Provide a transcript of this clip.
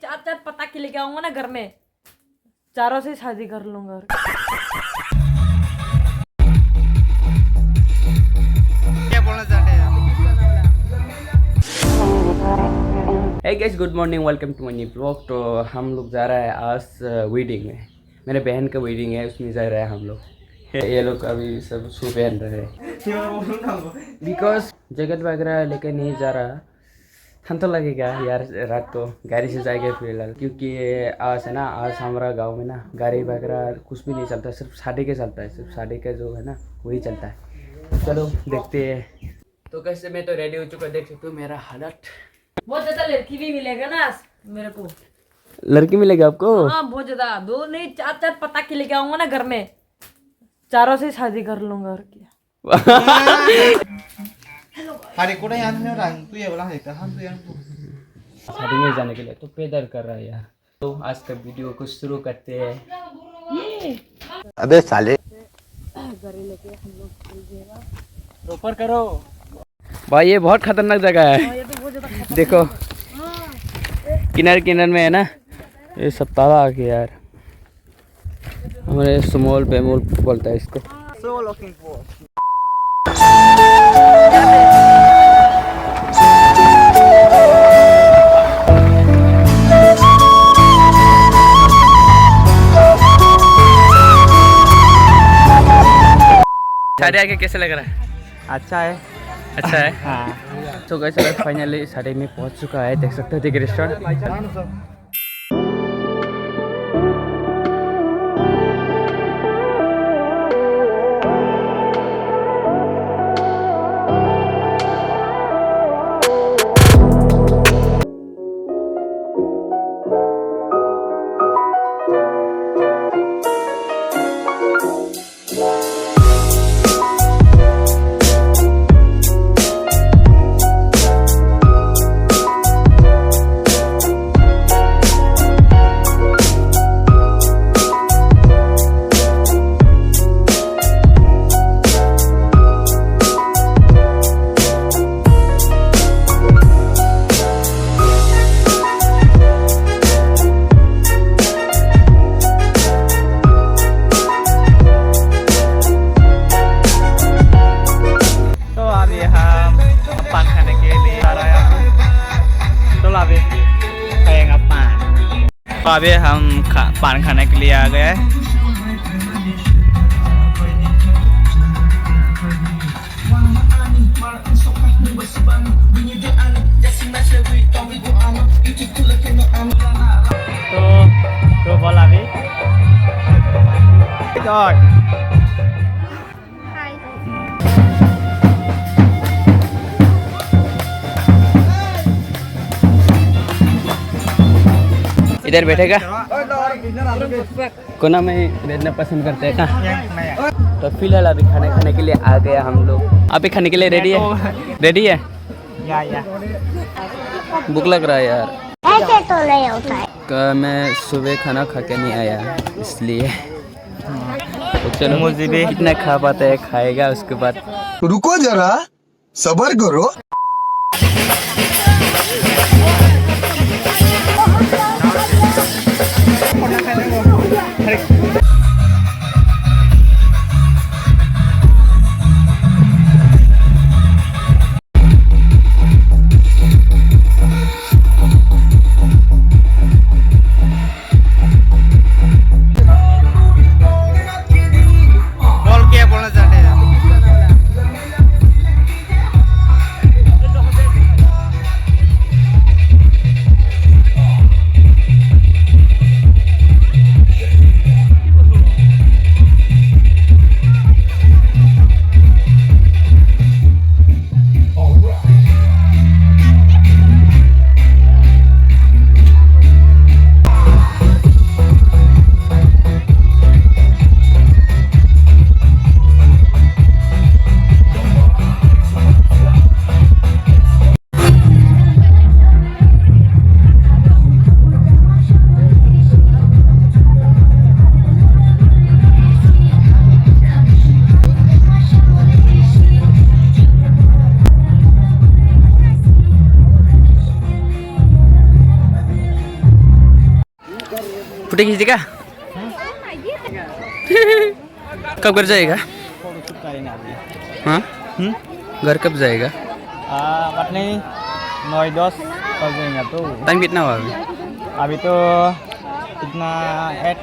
चार चार पता के लेके आऊंगा ना घर में, चारों से शादी कर लूंगा। क्या बोलना चाहते हैं? Hey guys, good morning, welcome to my new blog. तो हम लोग जा रहा है आज वेडिंग में। मेरे बहन का वेडिंग है, उसमें जा रहा है हम लोग। ये लोग अभी सब शू पहन रहे हैं बिकॉज जैकेट वगैरह लेकर नहीं जा रहा। हम तो लगेगा यार रात को गाड़ी से जाएंगे फिलहाल, क्योंकि आज है ना, आज हमारा गांव में ना गाड़ी वगैरह कुछ भी नहीं चलता, सिर्फ शादी का चलता है। सिर्फ शादी का जो है ना वही चलता है। चलो देखते हैं। तो कैसे मैं तो रेडी हो चुका, देख सकते हो मेरा हालत। बहुत ज्यादा लड़की भी मिलेगा ना मेरे को। लड़की मिलेगी आपको? हाँ बहुत ज्यादा, दो नहीं चार चार पता के लेके आऊंगा ना घर में, चारों से शादी कर लूंगा। और क्या hari ko na yan nyo lang tu ya wala hekta han tu yan शादी में जाने के लिए तो पैदल कर रहा है यार। तो आज का वीडियो को शुरू करते हैं। अबे साले ऊपर करो भाई, ये बहुत खतरनाक जगह है। देखो किनारे किनारे में है ना, ये सब ताला आ गया यार। हमारे स्मॉल बेमोल बोलता है इसको। so looking for शादी आके कैसे लग रहा है? अच्छा है। अच्छा है। हाँ तो कैसे फाइनली शादी में पहुंच चुका है, देख सकते हो। देखिए रेस्टोरेंट। अभी हम पान खाने के लिए आ गए हैं। तो बोला अभी इधर बैठेगा कोना में बैठना पसंद करते हैं ना। तो फिलहाल अभी खाना खाने के लिए आ गया हम लोग। अभी खाने के लिए रेडी है? रेडी है या भूख लग रहा है यार। ऐसे तो नहीं होता है। मैं सुबह खाना खा के नहीं आया इसलिए। तो चलो मुझे भी कितना खा पाता है खाएगा, उसके बाद रुको जरा सबर करो। बोल क्या बोलना चाहते हैं? फोटो खींचेगा कब घर जाएगा फोटोशूट करेंगे अभी हाँ घर कब जाएगा बात नहीं 9-10 कर देंगे तो टाइम कितना हुआ अभी अभी तो कितना 8